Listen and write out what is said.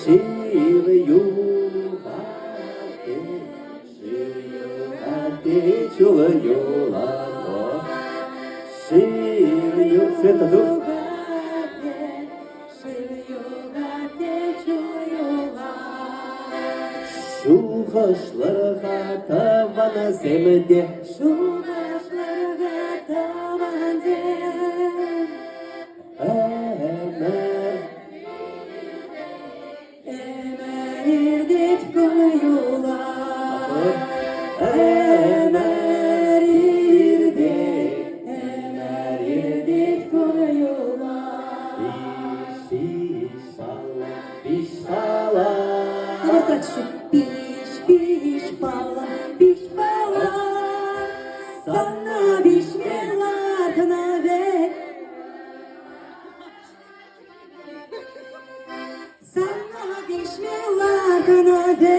шилю хати, чулою лано, шилю. Света, тут? Шуғашларға табана земде, Шуғашларға табан зем, Әмәр ирдет көйула, Әмәр ирдет көйула. Биш бала, Вот так же. Биш бала, sana bişmelatına ver. Sana bişmelatına ver.